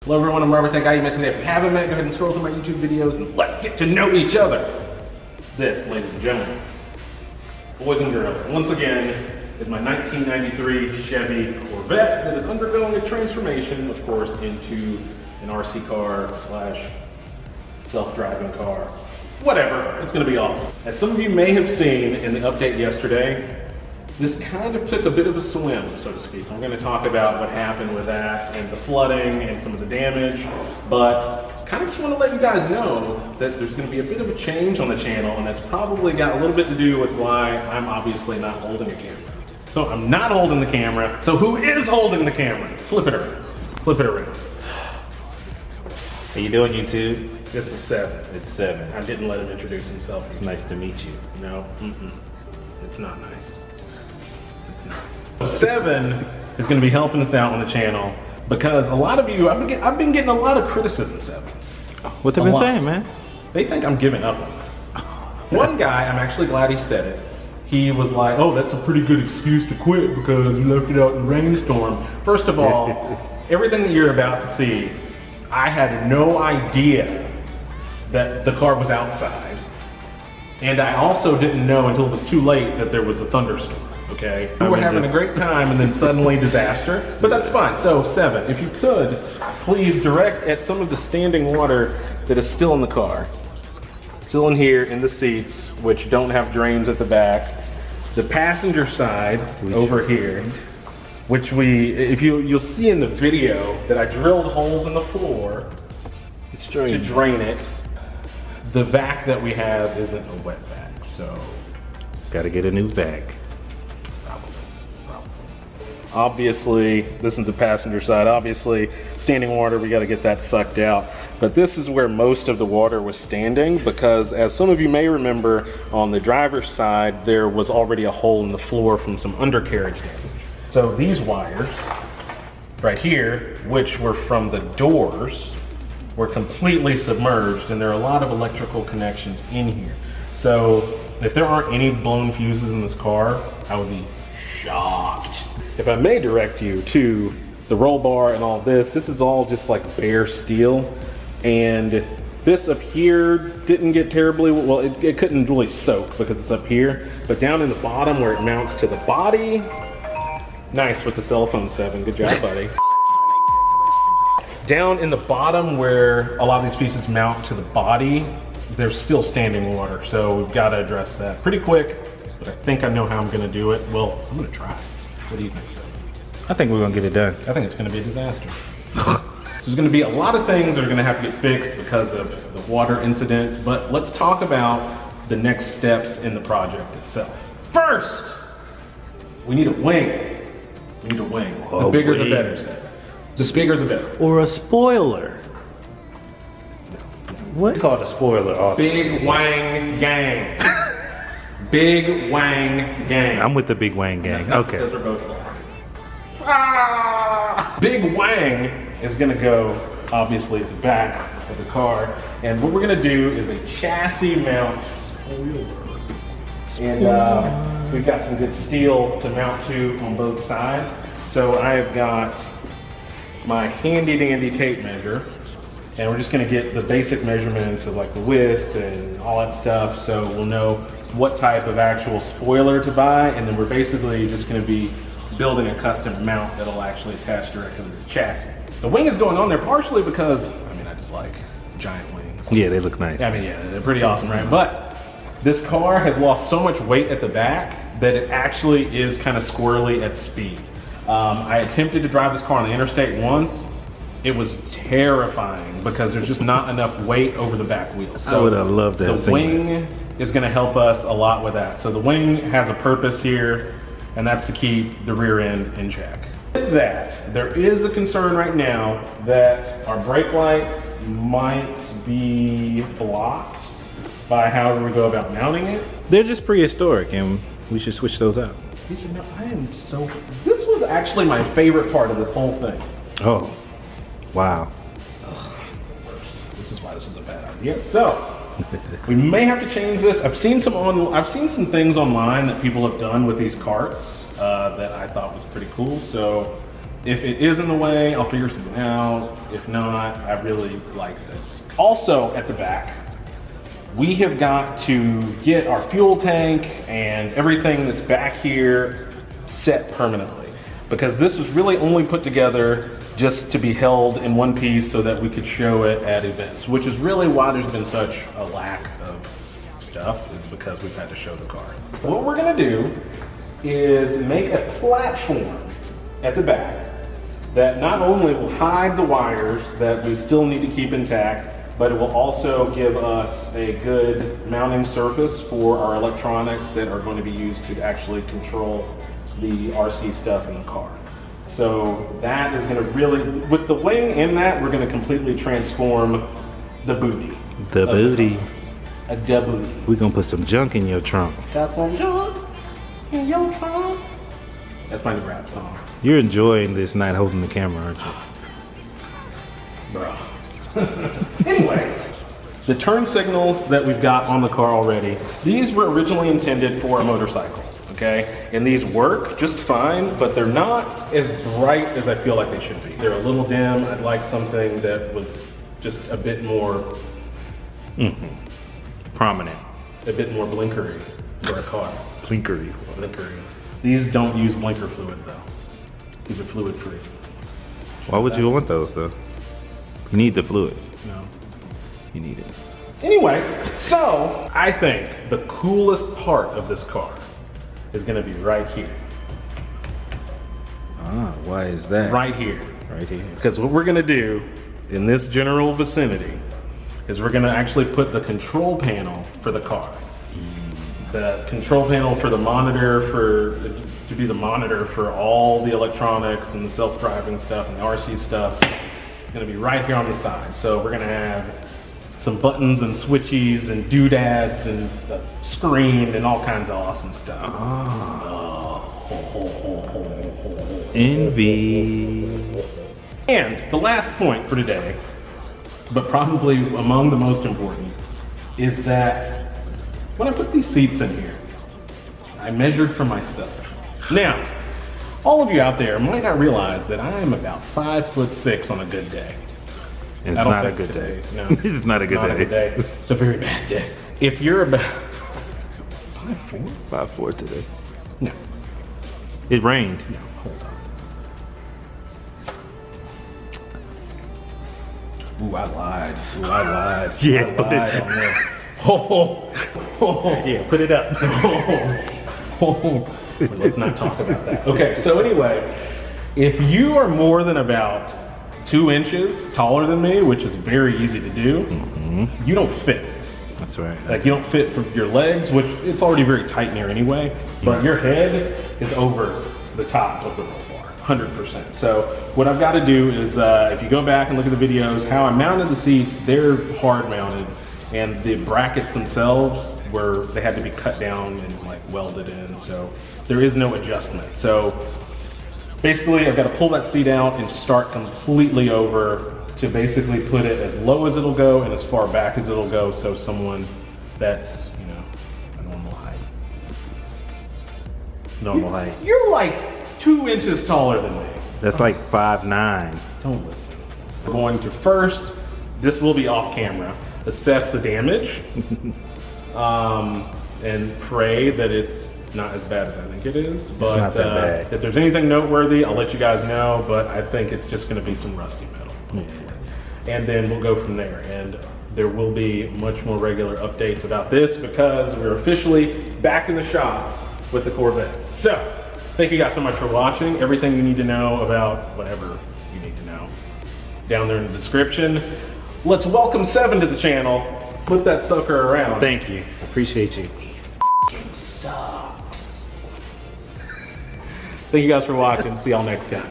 Hello everyone, I'm Robert, that guy you met today. If you haven't met, go ahead and scroll through my YouTube videos and let's get to know each other. This, ladies and gentlemen, boys and girls, once again, is my 1993 Chevy Corvette that is undergoing a transformation, of course, into an RC car slash self-driving car. Whatever, it's gonna be awesome. As some of you may have seen in the update yesterday, this kind of took a bit of a swim, so to speak. I'm gonna talk about what happened with that and the flooding and some of the damage, but kind of just wanna let you guys know that there's gonna be a bit of a change on the channel, and that's probably got a little bit to do with why I'm obviously not holding a camera. So I'm not holding the camera, so who is holding the camera? Flip it around, flip it around. How you doing, YouTube? This is 7. It's 7. I didn't let him introduce himself. It's nice to meet you. No, it's not nice. It's not. 7 is going to be helping us out on the channel because a lot of you, I've been getting a lot of criticism, 7. What they been saying, man? They think I'm giving up on this. One guy, I'm actually glad he said it. He was like, oh, that's a pretty good excuse to quit because you left it out in the rainstorm. First of all, everything that you're about to see, I had no idea that the car was outside. And I also didn't know until it was too late that there was a thunderstorm, okay? We were having a great time and then suddenly disaster, but that's fine. So 7, if you could, please direct at some of the standing water that is still in the car. Still in here in the seats, which don't have drains at the back. The passenger side over here, which you'll see in the video that I drilled holes in the floor to drain it. The vac that we have isn't a wet vac, so Gotta get a new vac. probably. Obviously, this is the passenger side. Obviously, standing water, we gotta get that sucked out. But this is where most of the water was standing because, as some of you may remember, on the driver's side, there was already a hole in the floor from some undercarriage damage. So these wires right here, which were from the doors, were completely submerged, and there are a lot of electrical connections in here. So if there aren't any blown fuses in this car, I would be shocked. If I may direct you to the roll bar and all this, this is all just like bare steel. And this up here didn't get terribly, well, it couldn't really soak because it's up here. But down in the bottom where it mounts to the body, nice with the cell phone, 7, good job, buddy. Down in the bottom where a lot of these pieces mount to the body, there's still standing water. So we've got to address that pretty quick, but I think I know how I'm gonna do it. Well, I'm gonna try. What do you think, 7? I think we're gonna get it done. I think it's gonna be a disaster. There's gonna be a lot of things that are gonna have to get fixed because of the water incident, but let's talk about the next steps in the project itself. First, we need a wing. We need a wing. The bigger the better, 7. The bigger the better. Or a spoiler. What? Called a spoiler also. Big Wang Gang. Big Wang Gang. I'm with the Big Wang gang. Okay. Because we're both Big Wang is gonna go obviously at the back of the car, and what we're gonna do is a chassis mount spoiler. And we've got some good steel to mount to on both sides. So I have got my handy dandy tape measure, and we're just gonna get the basic measurements of like the width and all that stuff, so we'll know what type of actual spoiler to buy, and then we're basically just gonna be building a custom mount that'll actually attach directly to the chassis. The wing is going on there partially because, I mean, I just like giant wings. Yeah, they look nice. I mean, yeah, they're pretty awesome, right? But this car has lost so much weight at the back that it actually is kind of squirrely at speed. I attempted to drive this car on the interstate once. It was terrifying because there's just not enough weight over the back wheel. So I would have loved that. The wing is gonna help us a lot with that. So the wing has a purpose here, and that's to keep the rear end in check. With that, there is a concern right now that our brake lights might be blocked by however we go about mounting it. They're just prehistoric, and we should switch those out. This was actually my favorite part of this whole thing. Oh, wow. This is why this is a bad idea. So, we may have to change this. I've seen some things online that people have done with these carts that I thought was pretty cool. So If it is in the way, I'll figure something out. If not, I really like this. Also at the back, we have got to get our fuel tank and everything that's back here set permanently, because this was really only put together just to be held in one piece so that we could show it at events, which is really why there's been such a lack of stuff, is because we've had to show the car. What we're gonna do is make a platform at the back that not only will hide the wires that we still need to keep intact, but it will also give us a good mounting surface for our electronics that are going to be used to actually control the RC stuff in the car. So that is going to really, with the wing in that, we're going to completely transform the booty. The booty. A da booty. We're going to put some junk in your trunk. Got some junk in your trunk. That's my new rap song. You're enjoying this night holding the camera, aren't you? Bro. Anyway, the turn signals that we've got on the car already, these were originally intended for a motorcycle, okay? And these work just fine, but they're not as bright as I feel like they should be. They're a little dim. I'd like something that was just a bit more Prominent. a bit more blinkery for a car. Blinkery. Blinkery. These don't use blinker fluid though. These are fluid free. Why would you want those though? You need the fluid. No. You need it. Anyway, so I think the coolest part of this car is gonna be right here. Ah, why is that? Right here. Right here. Because what we're gonna do in this general vicinity is we're gonna actually put the control panel for the car. The control panel for the monitor, to be the monitor for all the electronics and the self-driving stuff and the RC stuff, is gonna be right here on the side. So we're gonna have some buttons and switchies and doodads and a screen and all kinds of awesome stuff. Envy. And the last point for today, but probably among the most important, is that when I put these seats in here, I measured for myself. Now, all of you out there might not realize that I am about 5'6" on a good day. It's I don't not a think good today, day. no. This is not a good day. It's a very bad day. If you're about 5'4"? 5'4" today. No, It rained. no, hold on. Ooh, I lied. Yeah, I lied on this. Yeah, put it up. But let's not talk about that. Okay, so anyway, if you are more than about 2 inches taller than me, which is very easy to do, you don't fit. That's right. Like you don't fit for your legs, which it's already very tight in there anyway, but your head is over the top of the roll bar, 100%. So what I've got to do is, if you go back and look at the videos, how I mounted the seats, they're hard mounted, and the brackets themselves they had to be cut down and like welded in, so there is no adjustment. So basically I've got to pull that seat out and start completely over to basically put it as low as it'll go and as far back as it'll go, so someone that's, you know, a normal height. Normal height. You're like 2 inches taller than me. That's like 5'9". Don't listen. We're going to first, this will be off camera, assess the damage and pray that it's not as bad as I think it is. But not that bad. If there's anything noteworthy, I'll let you guys know, but I think it's just gonna be some rusty metal. And then we'll go from there. And there will be much more regular updates about this because we're officially back in the shop with the Corvette. So, thank you guys so much for watching. Everything you need to know about whatever you need to know down there in the description. Let's welcome Seven to the channel. Flip that sucker around. Thank you. Appreciate you. Sucks. Thank you guys for watching. See y'all next time.